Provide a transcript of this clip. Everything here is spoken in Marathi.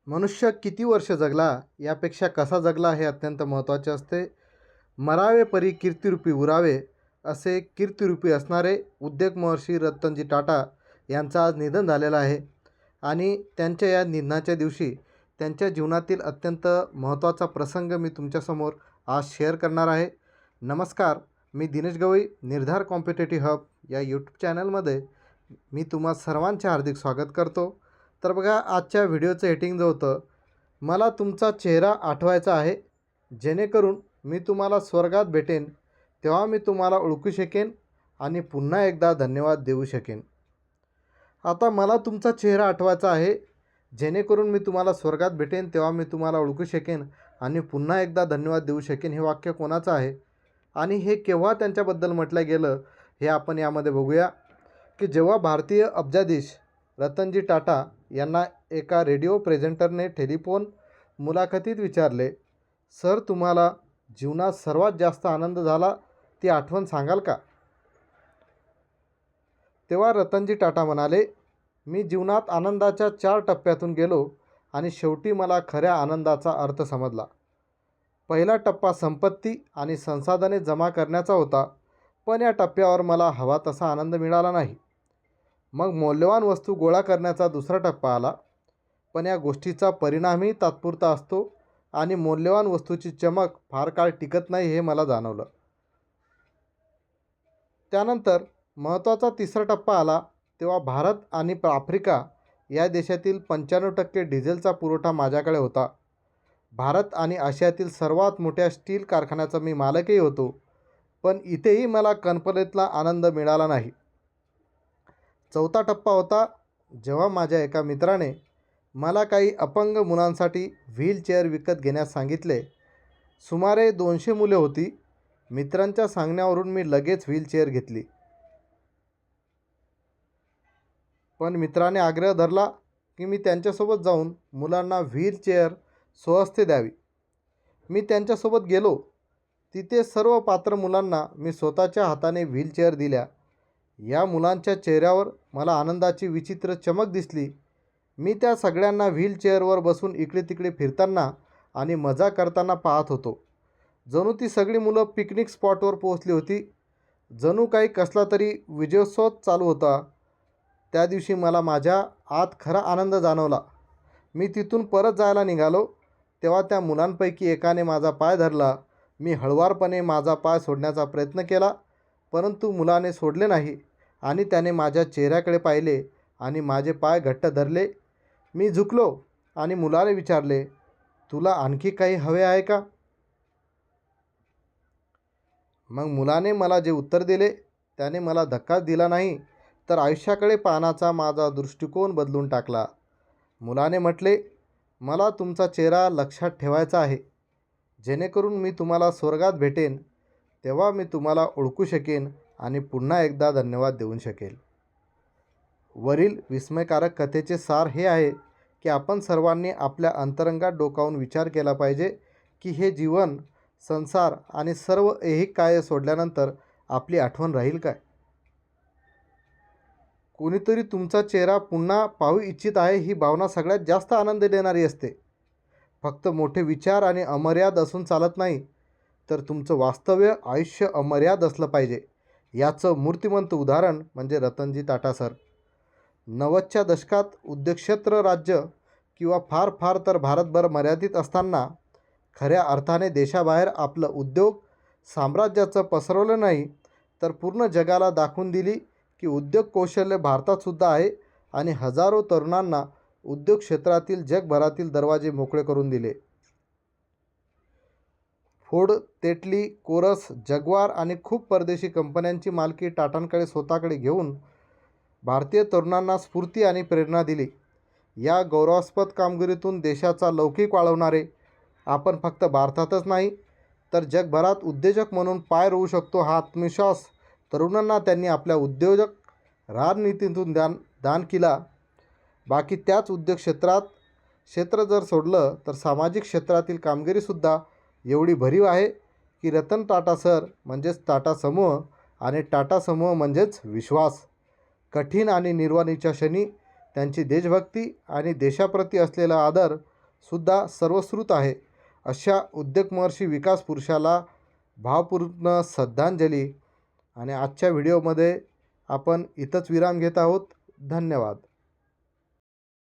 मनुष्य किती वर्ष जगला यापेक्षा कसा जगला हे अत्यंत महत्त्वाचे असते. मरावे परी कीर्तिरूपी उरावे असे कीर्तिरूपी असणारे उद्योग महर्षी रतनजी टाटा यांचं आज निधन झालेलं आहे. आणि त्यांच्या या निधनाच्या दिवशी त्यांच्या जीवनातील अत्यंत महत्त्वाचा प्रसंग मी तुमच्यासमोर आज शेअर करणार आहे. नमस्कार, मी दिनेश गवई, निर्धार कॉम्पिटेटिव्ह हब या यूट्यूब चॅनलमध्ये मी तुम्हा सर्वांचे हार्दिक स्वागत करतो. तर बघा, आजच्या व्हिडिओचं हेटिंग जो होतं, मला तुमचा चेहरा आठवायचा आहे, जेणेकरून मी तुम्हाला स्वर्गात भेटेन तेव्हा मी तुम्हाला ओळखू शकेन आणि पुन्हा एकदा धन्यवाद देऊ शकेन. आता मला तुमचा चेहरा आठवायचा आहे, जेणेकरून मी तुम्हाला स्वर्गात भेटेन तेव्हा मी तुम्हाला ओळखू शकेन आणि पुन्हा एकदा धन्यवाद देऊ शकेन. हे वाक्य कोणाचं आहे आणि हे केव्हा त्यांच्याबद्दल म्हटलं गेलं हे आपण यामध्ये बघूया. की जेव्हा भारतीय अब्जाधीश रतनजी टाटा यांना एका रेडिओ प्रेझेंटरने टेलिफोन मुलाखतीत विचारले, सर, तुम्हाला जीवनात सर्वात जास्त आनंद झाला ती आठवण सांगाल का? तेव्हा रतनजी टाटा म्हणाले, मी जीवनात आनंदाच्या 4 टप्प्यातून गेलो आणि शेवटी मला खऱ्या आनंदाचा अर्थ समजला. पहिला टप्पा संपत्ती आणि संसाधने जमा करण्याचा होता, पण या टप्प्यावर मला हवा तसा आनंद मिळाला नाही. मग मौल्यवान वस्तू गोळा करण्याचा दुसरा टप्पा आला, पण या गोष्टीचा परिणामही तात्पुरता असतो आणि मौल्यवान वस्तूची चमक फार काळ टिकत नाही हे मला जाणवलं. त्यानंतर महत्त्वाचा तिसरा टप्पा आला, तेव्हा भारत आणि आफ्रिका या देशातील 95% डिझेलचा पुरवठा माझ्याकडे होता. भारत आणि आशियातील सर्वात मोठ्या स्टील कारखान्याचा मी मालकही होतो, पण इथेही मला कल्पनेतला आनंद मिळाला नाही. चौथा टप्पा होता जेव्हा माझ्या एका मित्राने मला काही अपंग मुलांसाठी व्हीलचेअर विकत घेण्यास सांगितले. सुमारे 200 मुले होती. मित्रांच्या सांगण्यावरून मी लगेच व्हीलचेअर घेतली, पण मित्राने आग्रह धरला की मी त्यांच्यासोबत जाऊन मुलांना व्हीलचेअर स्वहस्ते द्यावी. मी त्यांच्यासोबत गेलो. तिथे सर्व पात्र मुलांना मी स्वतःच्या हाताने व्हीलचेअर दिल्या. या मुलांच्या चेहऱ्यावर मला आनंदाची विचित्र चमक दिसली. मी त्या सगळ्यांना व्हीलचेअरवर बसून इकडे तिकडे फिरताना आणि मजा करताना पाहत होतो. जणू ती सगळी मुलं पिकनिक स्पॉटवर पोहोचली होती. जणू काही कसला तरी विजयोत्सव चालू होता. त्या दिवशी मला माझ्या आत खरा आनंद जाणवला. मी तिथून परत जायला निघालो तेव्हा त्या मुलांपैकी एकाने माझा पाय धरला. मी हळुवारपणे माझा पाय सोडण्याचा प्रयत्न केला, परंतु मुलाने सोडले नाही आणि त्याने माझ्या चेहऱ्याकडे पाहिले आणि माझे पाय घट्ट धरले. मी झुकलो आणि मुलाने विचारले, तुला आणखी काही हवे आहे का? मग मुलाने मला जे उत्तर दिले त्याने मला धक्काच दिला नाही, तर आयुष्याकडे पाहण्याचा माझा दृष्टिकोन बदलून टाकला. मुलाने म्हटले, मला तुमचा चेहरा लक्षात ठेवायचा आहे, जेणेकरून मी तुम्हाला स्वर्गात भेटेन तेव्हा मी तुम्हाला ओळखू शकेन आणि पुन्हा एकदा धन्यवाद देऊ शकेल. वरील विस्मयकारक कथेचे सार हे आहे की आपण सर्वांनी आपल्या अंतरंगात डोकावून विचार केला पाहिजे की हे जीवन, संसार आणि सर्व ऐहिक कार्य सोडल्यानंतर आपली आठवण राहील काय? कोणीतरी तुमचा चेहरा पुन्हा पाहू इच्छित आहे ही भावना सगळ्यात जास्त आनंद देणारी असते. फक्त मोठे विचार आणि अमर्याद असून चालत नाही, तर तुमचं वास्तव्य आयुष्य अमर्याद असलं पाहिजे. याचं मूर्तिमंत उदाहरण म्हणजे रतनजी टाटा सर. 90च्या दशकात उद्योगक्षेत्र राज्य किंवा फार फार तर भारतभर मर्यादित असताना खऱ्या अर्थाने देशाबाहेर आपलं उद्योग साम्राज्याचं पसरवलं नाही, तर पूर्ण जगाला दाखवून दिली की उद्योग कौशल्य भारतातसुद्धा आहे आणि हजारो तरुणांना उद्योग क्षेत्रातील जगभरातील दरवाजे मोकळे करून दिले. फोर्ड, तेटली, कोरस, जग्वार आणि खूप परदेशी कंपन्यांची मालकी टाटांकडे स्वतःकडे घेऊन भारतीय तरुणांना स्फूर्ती आणि प्रेरणा दिली. या गौरवास्पद कामगिरीतून देशाचा लौकिक वाढवणारे आपण फक्त भारतातच नाही तर जगभरात उद्योजक म्हणून पाय रोवू शकतो हा आत्मविश्वास तरुणांना त्यांनी आपल्या उद्योजक रणनीतीतून दान केला. बाकी त्याच उद्योग क्षेत्र जर सोडलं तर सामाजिक क्षेत्रातील कामगिरीसुद्धा एवढी भरीव आहे की रतन टाटा सर म्हणजेच टाटा समूह आणि टाटा समूह म्हणजेच विश्वास. कठीण आणि निर्वाणीच्या क्षणी त्यांची देशभक्ती आणि देशाप्रती असलेला आदर सुद्धा सर्वश्रुत आहे. अशा उद्योगमहर्षी विकास पुरुषाला भावपूर्ण श्रद्धांजली. आणि आजच्या व्हिडिओमध्ये आपण इथंच विराम घेत आहोत. धन्यवाद.